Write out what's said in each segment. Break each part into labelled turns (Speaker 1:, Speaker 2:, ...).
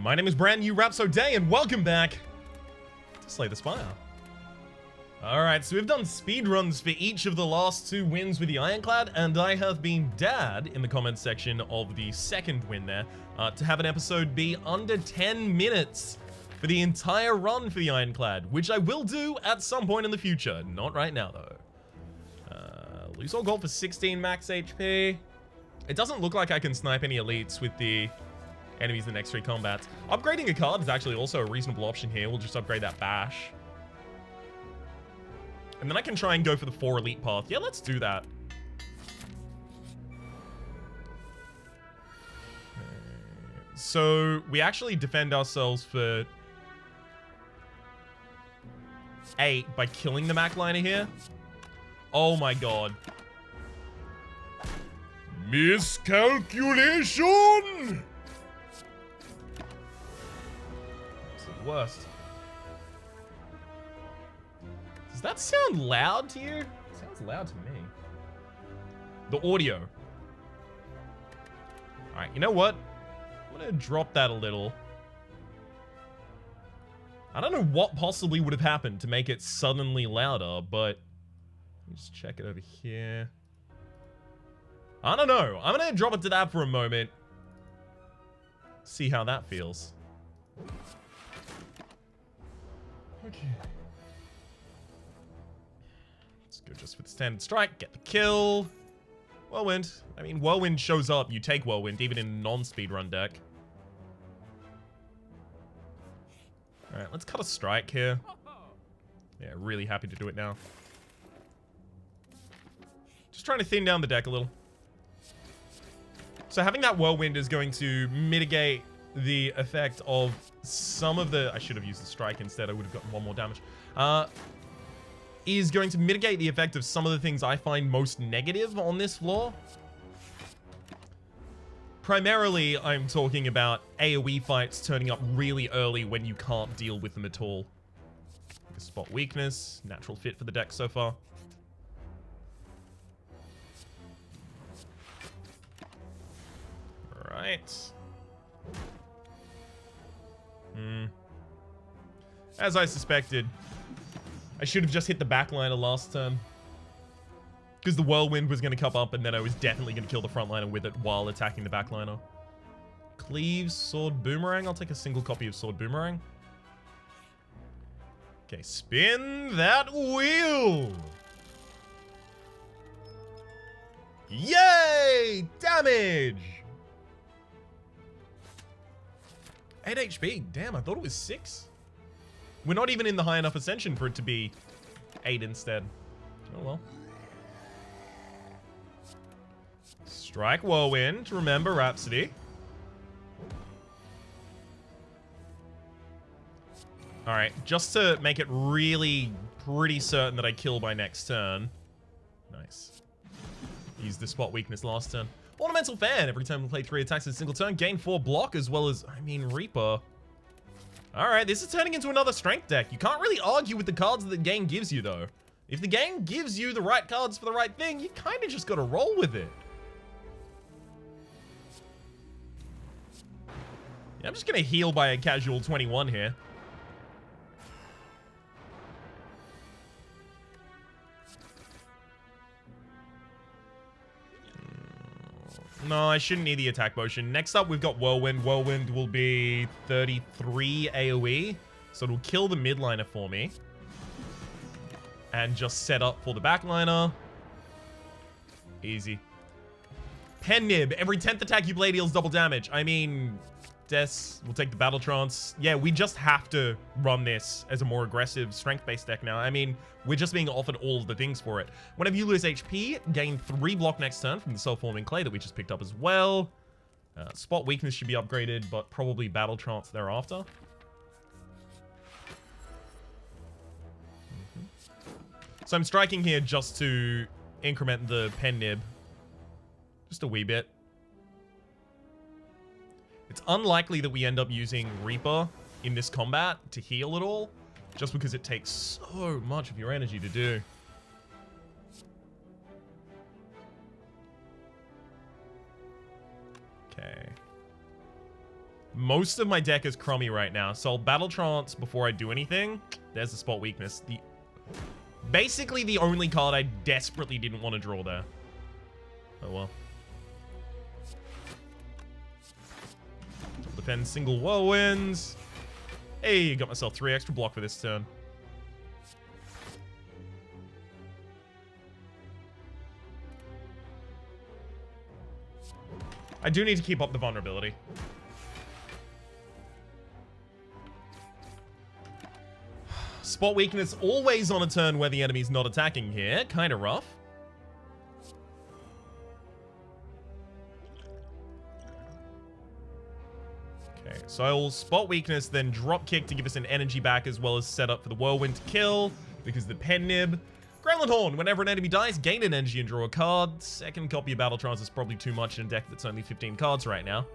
Speaker 1: My name is brand new Rhapsody, and welcome back to Slay the Spire. Alright, so we've done speedruns for each of the last 2 wins with the Ironclad, and I have been dad in the comments section of the second win there to have an episode be under 10 minutes for the entire run for the Ironclad, which I will do at some point in the future. Not right now, though. Lose all gold for 16 max HP. It doesn't look like I can snipe any elites with the enemies in the next 3 combats. Upgrading a card is actually also a reasonable option here. We'll just upgrade that bash. And then I can try and go for the 4 elite path. Yeah, let's do that. So we actually defend ourselves for 8 by killing the Macliner here. Oh my god. Miscalculation! It's the worst. Does that sound loud to you? It sounds loud to me. The audio. Alright, you know what? I'm gonna drop that a little. I don't know what possibly would have happened to make it suddenly louder, but let me just check it over here. I don't know. I'm gonna drop it to that for a moment. See how that feels. Okay. Let's go just with the standard strike. Get the kill. Whirlwind. I mean, Whirlwind shows up. You take Whirlwind, even in a non-speedrun deck. Alright, let's cut a strike here. Yeah, really happy to do it now. Just trying to thin down the deck a little. So having that Whirlwind is going to mitigate the effect of some of the... I should have used the strike instead. I would have gotten 1 more damage. Is going to mitigate the effect of some of the things I find most negative on this floor. Primarily, I'm talking about AoE fights turning up really early when you can't deal with them at all. Like a spot weakness. Natural fit for the deck so far. Right. As I suspected, I should have just hit the backliner last turn. Because the Whirlwind was going to come up, and then I was definitely going to kill the frontliner with it while attacking the backliner. Cleave, Sword, Boomerang. I'll take a single copy of Sword Boomerang. Okay, spin that wheel! Yay! Damage! 8 HP. Damn, I thought it was 6. We're not even in the high enough ascension for it to be 8 instead. Oh well. Strike Whirlwind. Remember Rhapsody. Alright, just to make it really pretty certain that I kill by next turn. Nice. Used the spot weakness last turn. Ornamental Fan. Every time we play 3 attacks in a single turn, gain 4 block, as well as, I mean, Reaper. Alright, this is turning into another strength deck. You can't really argue with the cards that the game gives you, though. If the game gives you the right cards for the right thing, you kind of just gotta roll with it. Yeah, I'm just gonna heal by a casual 21 here. No, I shouldn't need the attack potion. Next up, we've got Whirlwind. Whirlwind will be 33 AoE. So it'll kill the midliner for me. And just set up for the backliner. Easy. Pen Nib. Every 10th attack you play deals double damage. I mean, Des will take the Battle Trance. Yeah, we just have to run this as a more aggressive strength-based deck now. I mean, we're just being offered all of the things for it. Whenever you lose HP, gain 3 block next turn from the self-forming clay that we just picked up as well. Spot weakness should be upgraded, but probably Battle Trance thereafter. So I'm striking here just to increment the Pen Nib. Just a wee bit. It's unlikely that we end up using Reaper in this combat to heal at all, just because it takes so much of your energy to do. Okay. Most of my deck is crummy right now, so I'll Battle Trance before I do anything. There's the spot weakness. Basically the only card I desperately didn't want to draw there. Oh well. Defend single whirlwinds. Hey, got myself 3 extra block for this turn. I do need to keep up the vulnerability. Spot weakness always on a turn where the enemy's not attacking here. Kind of rough. Okay, so I'll spot weakness, then drop kick to give us an energy back, as well as set up for the whirlwind to kill, because the pen nib. Gremlin Horn, whenever an enemy dies, gain an energy and draw a card. Second copy of Battle Trance is probably too much in a deck that's only 15 cards right now.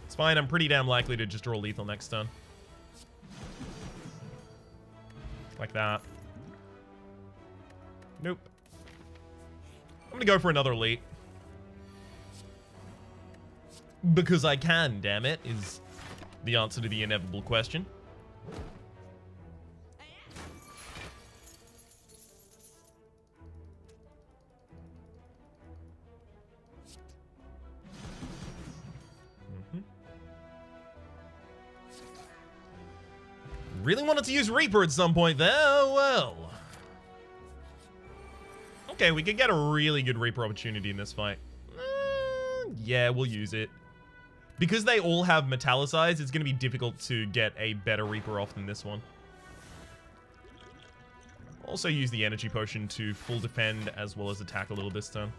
Speaker 1: It's fine, I'm pretty damn likely to just draw lethal next turn. Like that. Nope. I'm gonna go for another elite. Because I can, damn it, is the answer to the inevitable question. Really wanted to use Reaper at some point there, well. Okay, we could get a really good Reaper opportunity in this fight. Yeah, we'll use it. Because they all have Metallicize, it's going to be difficult to get a better Reaper off than this one. Also use the Energy Potion to full defend as well as attack a little this turn.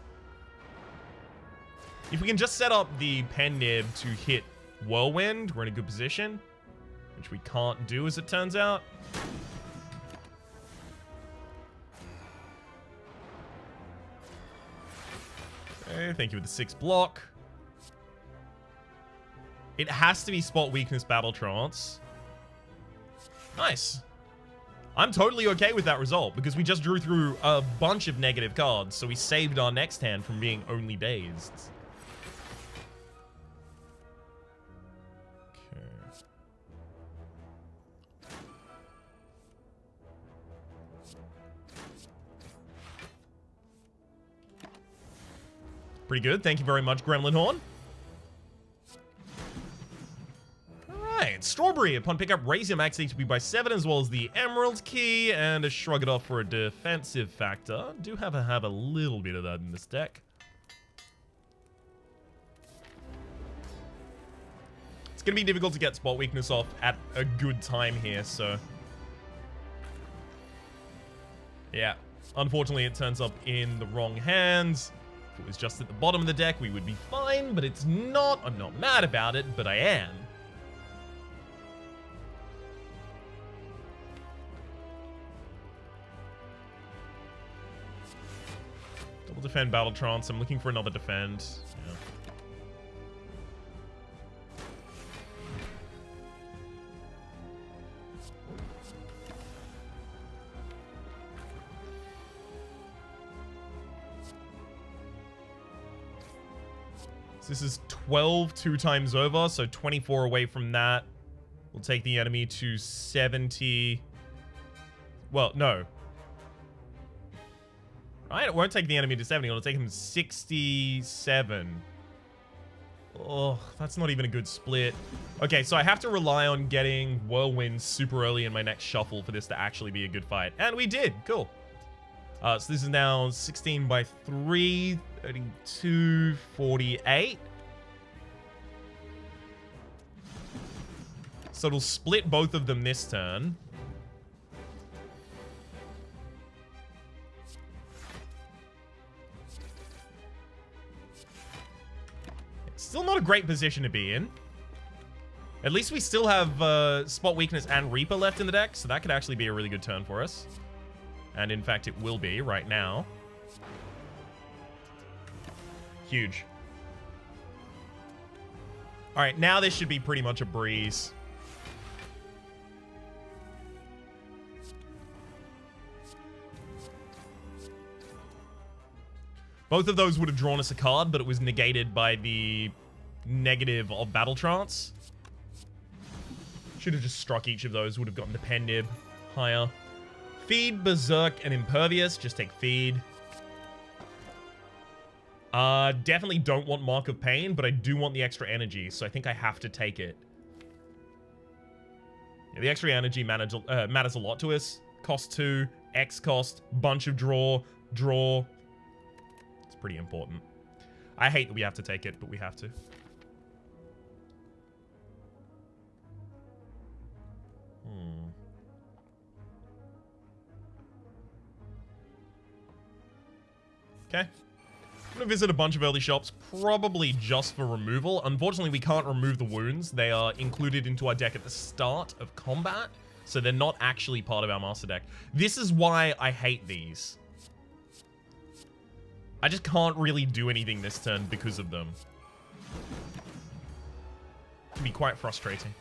Speaker 1: If we can just set up the Pen Nib to hit Whirlwind, we're in a good position. Which we can't do, as it turns out. Okay, thank you for the 6 block. It has to be Spot Weakness Battle Trance. Nice. I'm totally okay with that result, because we just drew through a bunch of negative cards, so we saved our next hand from being only dazed. Okay. Pretty good. Thank you very much, Gremlin Horn. Alright, Strawberry. Upon pickup, raise your max HP by 7, as well as the Emerald Key, and a Shrug It Off for a defensive factor. Do have a little bit of that in this deck. It's going to be difficult to get Spot Weakness off at a good time here, so... yeah. Unfortunately, it turns up in the wrong hands. If it was just at the bottom of the deck, we would be fine, but it's not. I'm not mad about it, but I am. Double defend Battle Trance. I'm looking for another defend. Yeah. This is 12 2 times over, so 24 away from that. We'll take the enemy to 70. Well, no. Right? It won't take the enemy to 70. It'll take him 67. Oh, that's not even a good split. Okay, so I have to rely on getting Whirlwind super early in my next shuffle for this to actually be a good fight. And we did. Cool. So this is now 16 by 3, 32, 48. So it'll split both of them this turn. It's still not a great position to be in. At least we still have Spot Weakness and Reaper left in the deck, so that could actually be a really good turn for us. And in fact, it will be right now. Huge. All right, now this should be pretty much a breeze. Both of those would have drawn us a card, but it was negated by the negative of Battle Trance. Should have just struck each of those, would have gotten the pen nib higher. Feed, Berserk, and Impervious. Just take Feed. Definitely don't want Mark of Pain, but I do want the extra energy, so I think I have to take it. Yeah, the extra energy matters a lot to us. Cost 2, X cost, bunch of draw. It's pretty important. I hate that we have to take it, but we have to. Okay. I'm going to visit a bunch of early shops, probably just for removal. Unfortunately, we can't remove the wounds. They are included into our deck at the start of combat, so they're not actually part of our master deck. This is why I hate these. I just can't really do anything this turn because of them. It can be quite frustrating.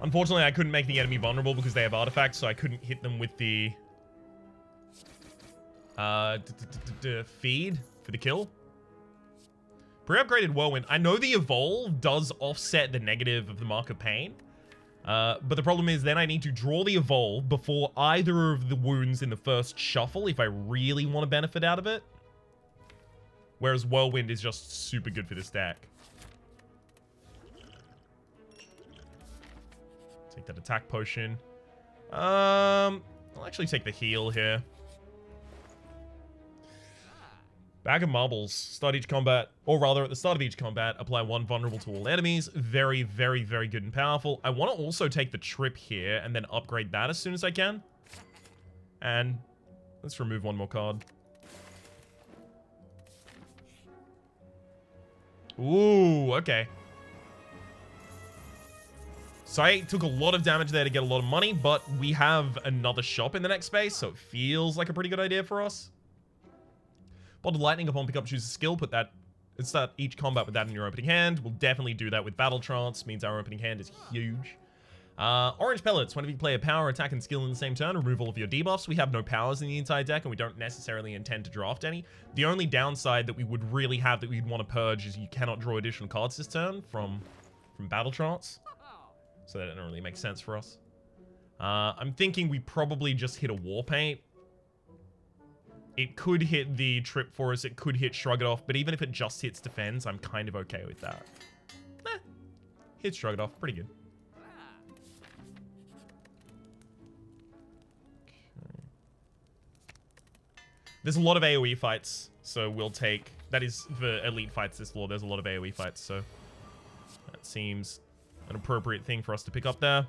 Speaker 1: Unfortunately, I couldn't make the enemy vulnerable because they have artifacts, so I couldn't hit them with the feed for the kill. Pre-upgraded Whirlwind. I know the Evolve does offset the negative of the Mark of Pain, but the problem is then I need to draw the Evolve before either of the wounds in the first shuffle if I really want to benefit out of it. Whereas Whirlwind is just super good for this deck. Take that attack potion. I'll actually take the heal here. Bag of Marbles. Start each combat, or rather at the start of each combat, apply 1 vulnerable to all enemies. Very, very, very good and powerful. I want to also take the trip here and then upgrade that as soon as I can. And let's remove 1 more card. Ooh, okay. So I took a lot of damage there to get a lot of money, but we have another shop in the next space, so it feels like a pretty good idea for us. Bottled Lightning upon pickup, choose a skill, put that, start each combat with that in your opening hand. We'll definitely do that with Battle Trance, means our opening hand is huge. Orange Pellets, whenever you play a power, attack, and skill in the same turn, remove all of your debuffs. We have no powers in the entire deck, and we don't necessarily intend to draft any. The only downside that we would really have that we'd want to purge is you cannot draw additional cards this turn from Battle Trance. So that doesn't really make sense for us. I'm thinking we probably just hit a War Paint. It could hit the trip for us. It could hit Shrug It Off. But even if it just hits defense, I'm kind of okay with that. Hit Shrug It Off. Pretty good. Okay. There's a lot of AoE fights. So we'll take... That is for elite fights this lore. There's a lot of AoE fights. So that seems... an appropriate thing for us to pick up there.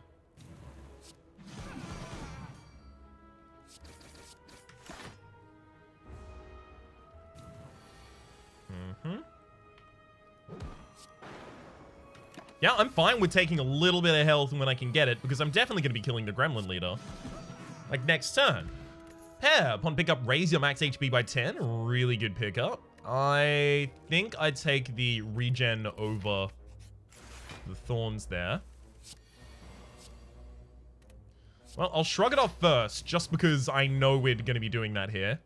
Speaker 1: Yeah, I'm fine with taking a little bit of health when I can get it, because I'm definitely going to be killing the Gremlin leader. Like, next turn. Pair, upon pickup, raise your max HP by 10. Really good pickup. I think I'd take the regen over the thorns there. Well, I'll shrug it off first, just because I know we're going to be doing that here.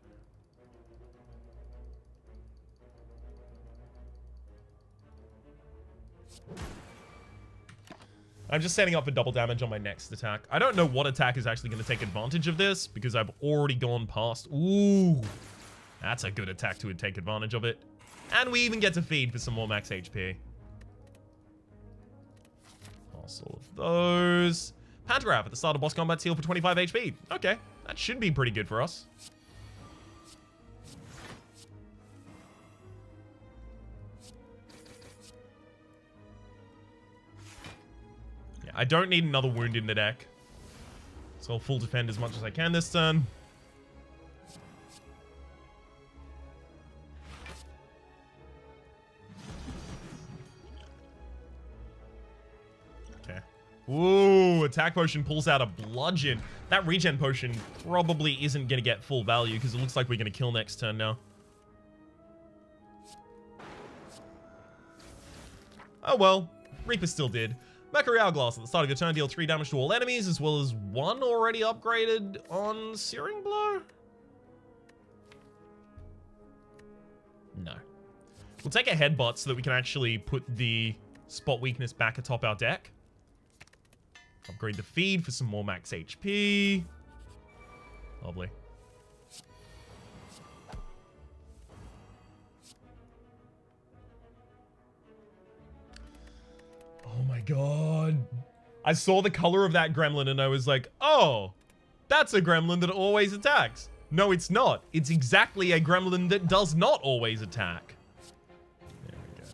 Speaker 1: I'm just setting up for double damage on my next attack. I don't know what attack is actually going to take advantage of this, because I've already gone past... Ooh, that's a good attack to take advantage of it. And we even get to feed for some more max HP. Pass all of those. Pantograph at the start of boss combat, heal for 25 HP. Okay, that should be pretty good for us. Yeah, I don't need another wound in the deck. So I'll full defend as much as I can this turn. Okay. Ooh, attack potion pulls out a bludgeon. That regen potion probably isn't going to get full value because it looks like we're going to kill next turn now. Oh well, Reaper still did. Mercury Hourglass at the start of your turn, deal 3 damage to all enemies, as well as 1 already upgraded on Searing Blow? No. We'll take a Headbutt so that we can actually put the spot weakness back atop our deck. Upgrade the feed for some more max HP. Lovely. Oh my god. I saw the color of that gremlin and I was like, oh, that's a gremlin that always attacks. No, it's not. It's exactly a gremlin that does not always attack. There we go.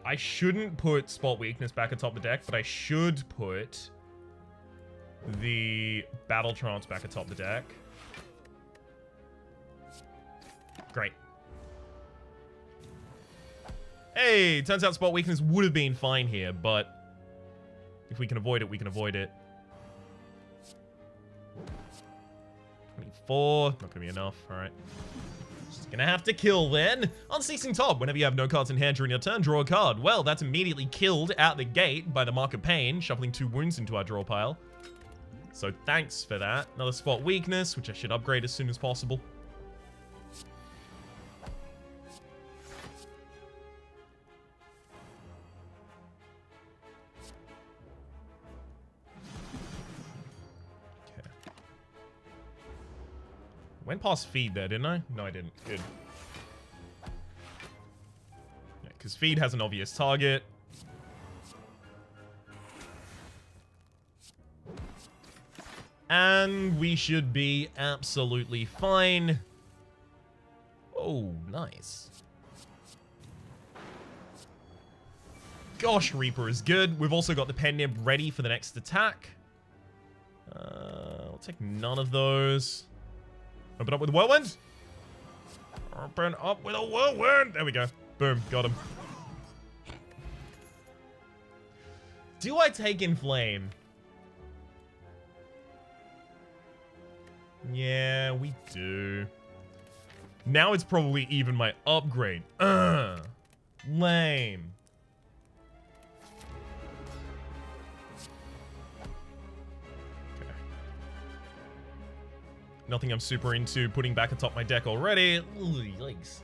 Speaker 1: I shouldn't put spot weakness back atop the deck, but I should put the battle trance back atop the deck. Great. Hey, turns out spot weakness would have been fine here, but if we can avoid it, we can avoid it. 24, not gonna be enough, alright. Just gonna have to kill then. Unceasing Top, whenever you have no cards in hand during your turn, draw a card. Well, that's immediately killed out the gate by the Mark of Pain, shuffling 2 wounds into our draw pile. So thanks for that. Another spot weakness, which I should upgrade as soon as possible. Went past feed there, didn't I? No, I didn't. Good. Yeah, because feed has an obvious target. And we should be absolutely fine. Oh, nice. Gosh, Reaper is good. We've also got the pen nib ready for the next attack. I'll take none of those. Open up with a whirlwind. Open up with a whirlwind. There we go. Boom. Got him. Do I take Inflame? Yeah, we do. Now it's probably even my upgrade. Lame. Nothing I'm super into putting back atop my deck already. Ooh, yikes.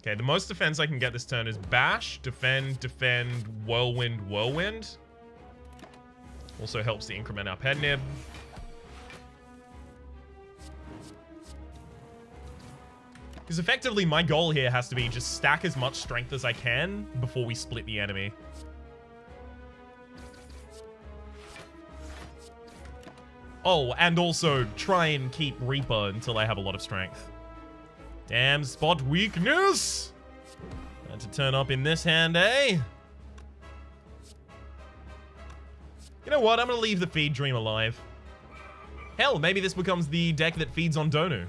Speaker 1: Okay, the most defense I can get this turn is Bash, Defend, Defend, Whirlwind, Whirlwind. Also helps to increment our pen nib. Because effectively my goal here has to be just stack as much strength as I can before we split the enemy. Oh, and also try and keep Reaper until I have a lot of strength. Damn spot weakness! Had to turn up in this hand, eh? You know what? I'm gonna leave the feed dream alive. Hell, maybe this becomes the deck that feeds on Donu.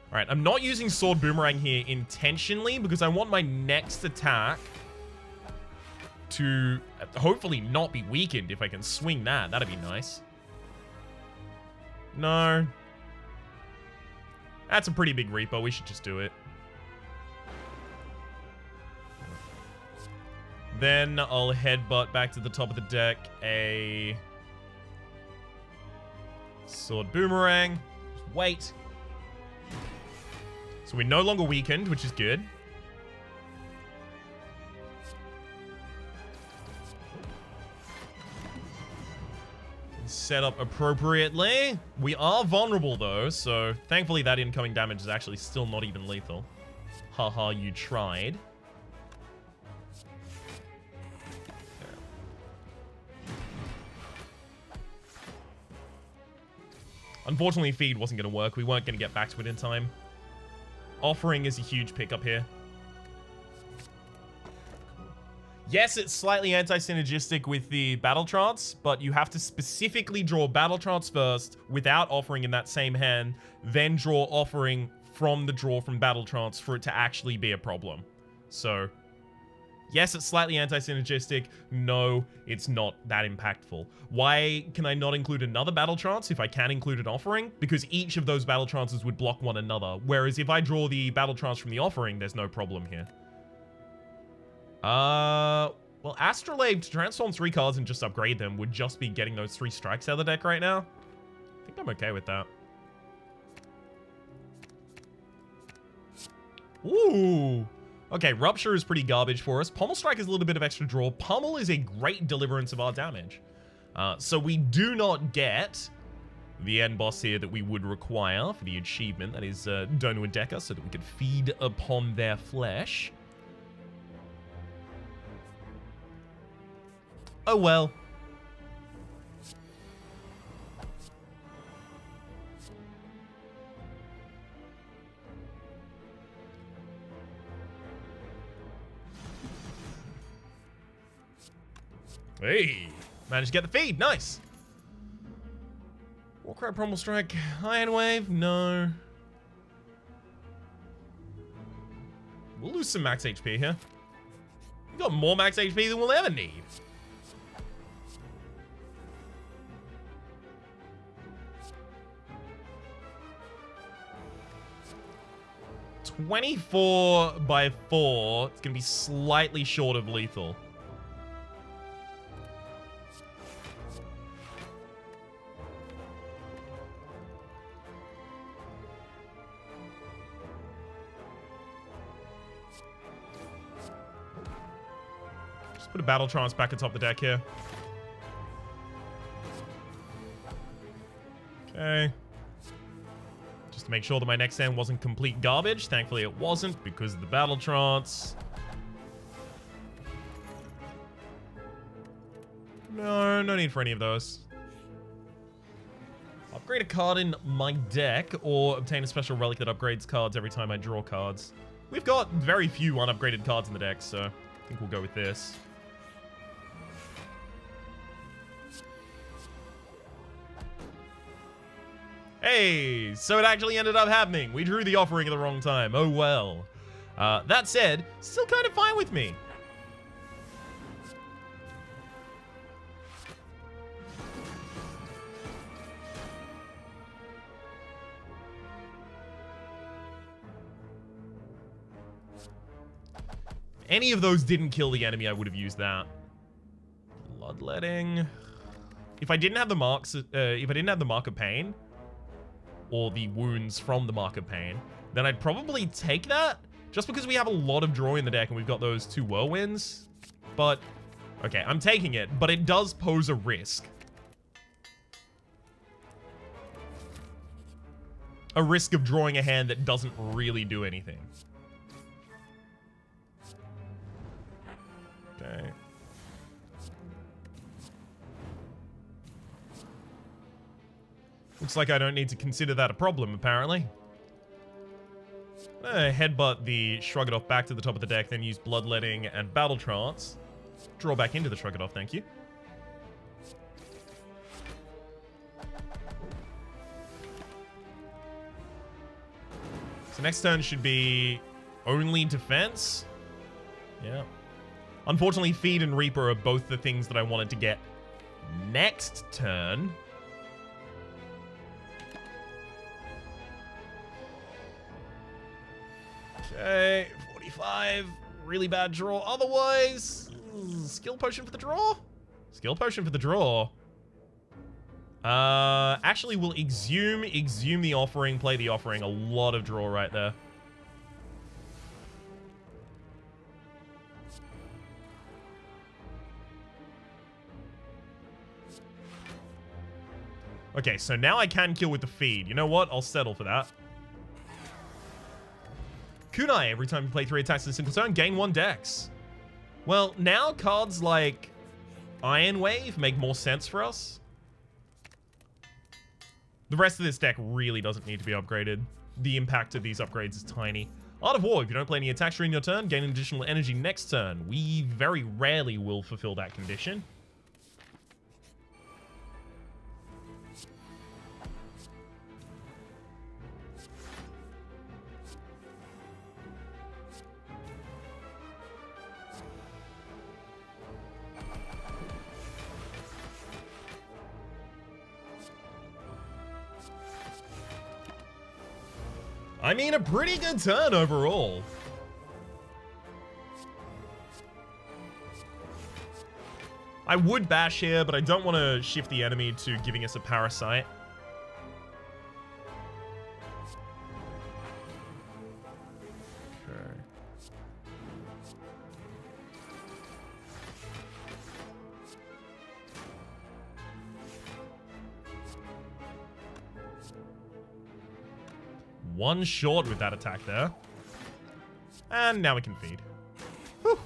Speaker 1: Alright, I'm not using Sword Boomerang here intentionally because I want my next attack to hopefully not be weakened if I can swing that. That'd be nice. No. That's a pretty big Reaper. We should just do it. Then I'll headbutt back to the top of the deck a Sword Boomerang. Just wait. So we're no longer weakened, which is good. Set up appropriately. We are vulnerable though, so thankfully that incoming damage is actually still not even lethal. Haha, you tried. Unfortunately, feed wasn't going to work. We weren't going to get back to it in time. Offering is a huge pickup here. Yes, it's slightly anti-synergistic with the Battle Trance, but you have to specifically draw Battle Trance first without offering in that same hand, then draw offering from the draw from Battle Trance for it to actually be a problem. So, yes, it's slightly anti-synergistic. No, it's not that impactful. Why can I not include another Battle Trance if I can include an offering? Because each of those Battle Trances would block one another, whereas if I draw the Battle Trance from the offering, there's no problem here. Well, Astrolabe to transform 3 cards and just upgrade them would just be getting those 3 strikes out of the deck right now. I think I'm okay with that. Ooh. Okay, Rupture is pretty garbage for us. Pommel Strike is a little bit of extra draw. Pummel is a great deliverance of our damage. So we do not get the end boss here that we would require for the achievement. That is Donu and Deca, so that we could feed upon their flesh. Oh well. Hey, managed to get the feed. Nice. Warcry, Pommel Strike, Iron Wave. No. We'll lose some max HP here. We've got more max HP than we'll ever need. $24 by 4. It's going to be slightly short of lethal. Just put a Battle Trance back atop the deck here. Okay. To make sure that my next hand wasn't complete garbage. Thankfully it wasn't because of the Battle Trance. No need for any of those. Upgrade a card in my deck or obtain a special relic that upgrades cards every time I draw cards. We've got very few unupgraded cards in the deck, so I think we'll go with this. Hey, so it actually ended up happening. We drew the offering at the wrong time. Oh well. That said, still kind of fine with me. If any of those didn't kill the enemy, I would have used that. Bloodletting. If I didn't have the marks, if I didn't have the Mark of Pain, or the wounds from the Mark of Pain, then I'd probably take that, just because we have a lot of draw in the deck and we've got those 2 whirlwinds. But, okay, I'm taking it, but it does pose a risk. A risk of drawing a hand that doesn't really do anything. Okay. Looks like I don't need to consider that a problem, apparently. Headbutt the Shrug It Off back to the top of the deck, then use Bloodletting and Battle Trance. Draw back into the Shrug It Off, thank you. So next turn should be only defense. Yeah. Unfortunately, Feed and Reaper are both the things that I wanted to get next turn. Okay, 45. Really bad draw. Otherwise, skill potion for the draw? Skill potion for the draw. Actually, we'll exhume the offering, play the offering. A lot of draw right there. Okay, so now I can kill with the feed. You know what? I'll settle for that. Kunai, every time you play 3 attacks in a single turn, gain 1 dex. Well, now cards like Iron Wave make more sense for us. The rest of this deck really doesn't need to be upgraded. The impact of these upgrades is tiny. Art of War. If you don't play any attacks during your turn, gain additional energy next turn. We very rarely will fulfill that condition. I mean, a pretty good turn overall. I would bash here, but I don't want to shift the enemy to giving us a parasite. Okay. One short with that attack there. And now we can feed. Whew.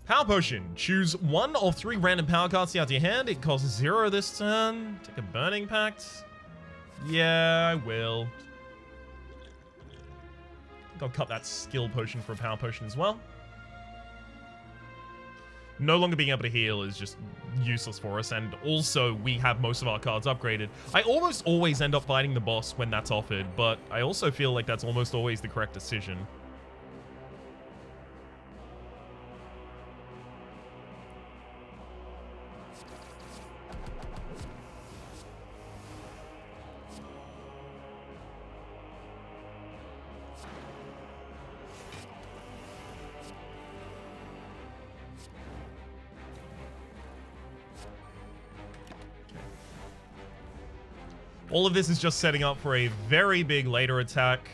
Speaker 1: Power Potion. Choose one of 3 random power cards out of your hand. It costs 0 this turn. Take a Burning Pact. Yeah, I will. I think I'll cut that Skill Potion for a Power Potion as well. No longer being able to heal is just useless for us, and also we have most of our cards upgraded. I almost always end up fighting the boss when that's offered, but I also feel like that's almost always the correct decision. All of this is just setting up for a very big later attack.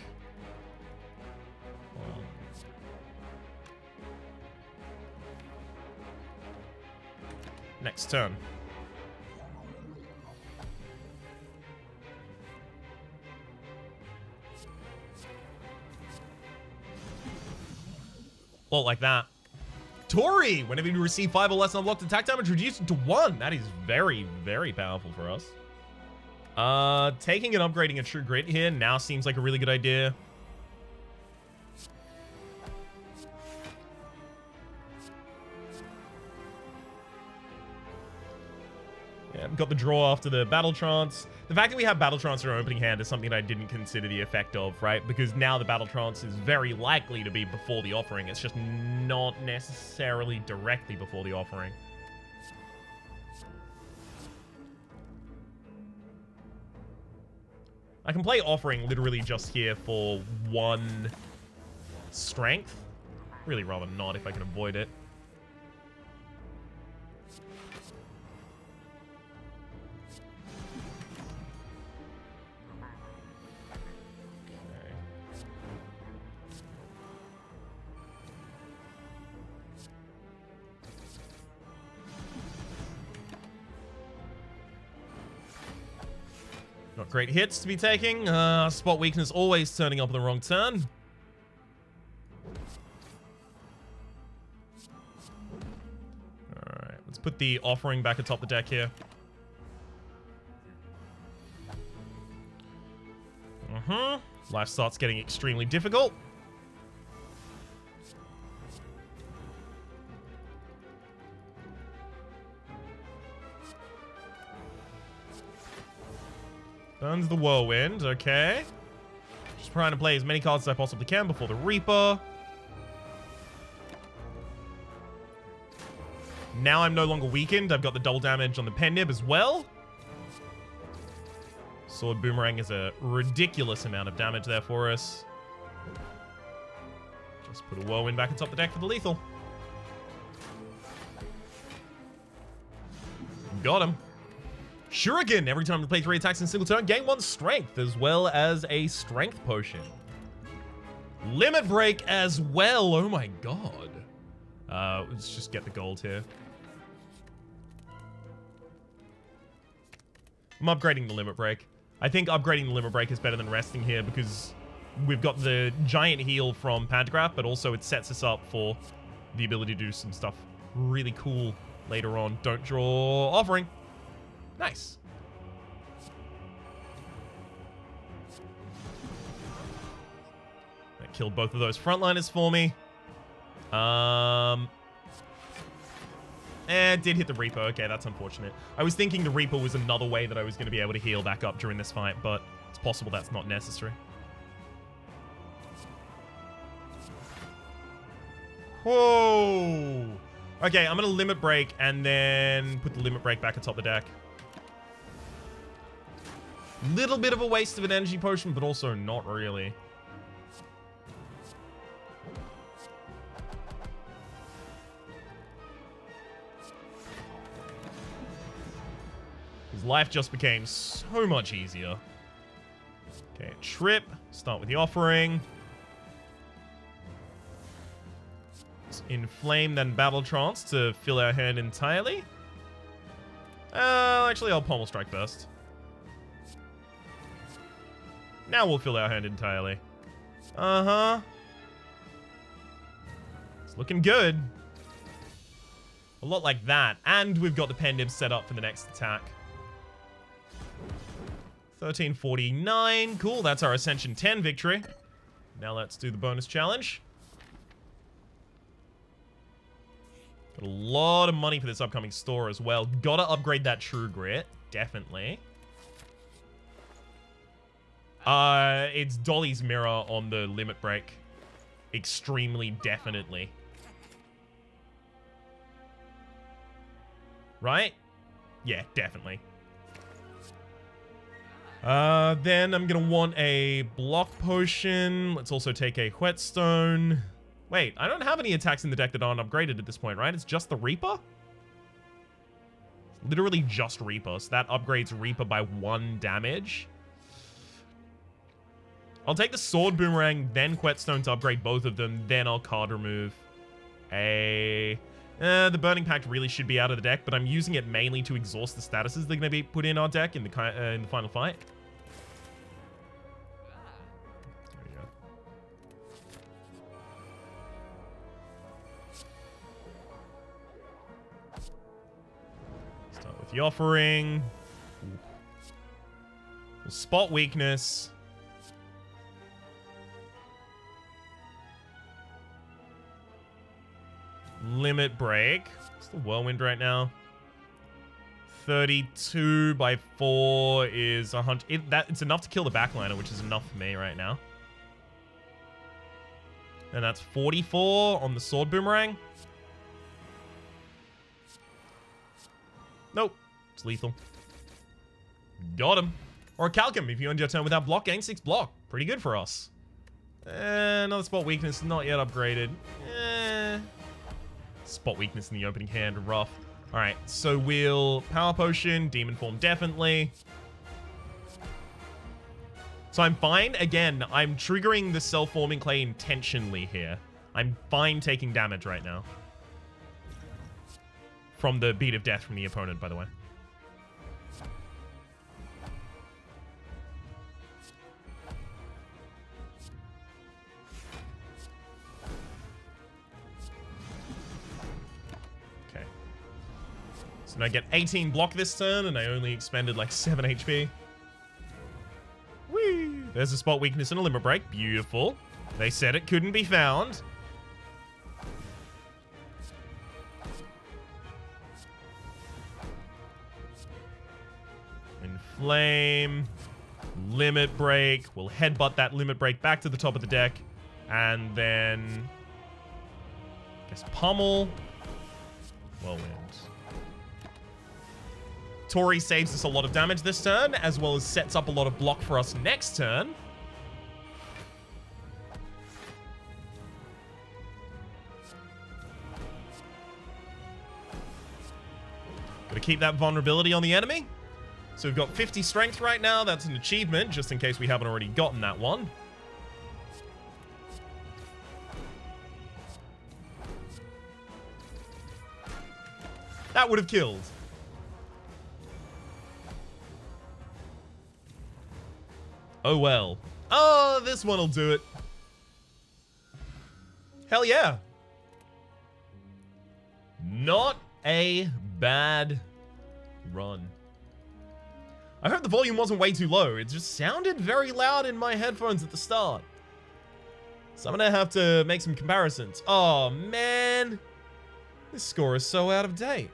Speaker 1: Next turn. Well, like that. Tori! Whenever you receive 5 or less unblocked attack damage, reduce it to 1. That is very, very powerful for us. Taking and upgrading a True Grit here now seems like a really good idea. Yeah, got the draw after the Battle Trance. The fact that we have Battle Trance in our opening hand is something that I didn't consider the effect of, right? Because now the Battle Trance is very likely to be before the offering. It's just not necessarily directly before the offering. I can play Offering literally just here for 1 strength. Really rather not if I can avoid it. Not great hits to be taking. Spot weakness always turning up on the wrong turn. Alright, let's put the Offering back atop the deck here. Life starts getting extremely difficult. Burns the Whirlwind, okay. Just trying to play as many cards as I possibly can before the Reaper. Now I'm no longer weakened. I've got the double damage on the Pen Nib as well. Sword Boomerang is a ridiculous amount of damage there for us. Just put a Whirlwind back atop the deck for the lethal. Got him. Shuriken. Every time you play 3 attacks in a single turn, gain 1 strength, as well as a strength potion. Limit Break as well. Oh my god. Let's just get the gold here. I'm upgrading the Limit Break. I think upgrading the Limit Break is better than resting here because we've got the giant heal from Pantograph, but also it sets us up for the ability to do some stuff really cool later on. Don't draw Offering. Nice. killed both of those frontliners for me. It did hit the Reaper. Okay, that's unfortunate. I was thinking the Reaper was another way that I was going to be able to heal back up during this fight, but it's possible that's not necessary. Whoa! Okay, I'm going to limit break and then put the limit break back atop the deck. Little bit of a waste of an energy potion, but also not really. His life just became so much easier. Okay, trip. Start with the offering. Let's inflame, then battle trance to fill our hand entirely. Actually, I'll pommel strike first. Now we'll fill our hand entirely. Uh-huh. It's looking good. A lot like that. And we've got the pen nib set up for the next attack. 1349. Cool, that's our Ascension 10 victory. Now let's do the bonus challenge. Got a lot of money for this upcoming store as well. Gotta upgrade that True Grit. Definitely. It's Dolly's Mirror on the limit break. Extremely definitely. Right? Yeah, definitely. Then I'm gonna want a block potion. Let's also take a whetstone. Wait, I don't have any attacks in the deck that aren't upgraded at this point, right? It's just the Reaper? It's literally just Reaper, so that upgrades Reaper by 1 damage. I'll take the Sword Boomerang, then Whetstone to upgrade both of them, then I'll card remove the Burning Pact really should be out of the deck, but I'm using it mainly to exhaust the statuses that are going to be put in our deck in the final fight. There we go. Start with the offering. We'll spot weakness. Limit break. What's the whirlwind right now? 32 by 4 is 100. It's enough to kill the backliner, which is enough for me right now. And that's 44 on the sword boomerang. Nope. It's lethal. Got him. Or a Calcum if you end your turn without block, gain 6 block. Pretty good for us. Another spot weakness, not yet upgraded. Spot weakness in the opening hand, rough. Alright, so we'll Power Potion, Demon Form definitely. So I'm fine. Again, I'm triggering the self-forming clay intentionally here. I'm fine taking damage right now. From the Beat of Death from the opponent, by the way. And I get 18 block this turn, and I only expended like 7 HP. Whee! There's a spot weakness and a limit break. Beautiful. They said it couldn't be found. Inflame. Limit break. We'll headbutt that limit break back to the top of the deck. And then... I guess pummel. Whirlwind. Tori saves us a lot of damage this turn, as well as sets up a lot of block for us next turn. Gotta keep that vulnerability on the enemy. So we've got 50 strength right now. That's an achievement, just in case we haven't already gotten that one. That would have killed. Oh well. Oh, this one will do it. Hell yeah. Not a bad run. I hope the volume wasn't way too low. It just sounded very loud in my headphones at the start. So I'm gonna have to make some comparisons. Oh, man. This score is so out of date.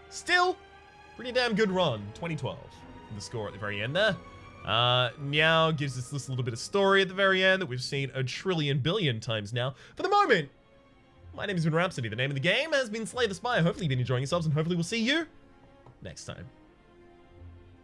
Speaker 1: Still, pretty damn good run. 2012. The score at the very end there. Meow gives us this little bit of story at the very end that we've seen a trillion billion times now. For the moment, my name has been Rhapsody. The name of the game has been Slay the Spire. Hopefully you've been enjoying yourselves, and hopefully we'll see you next time.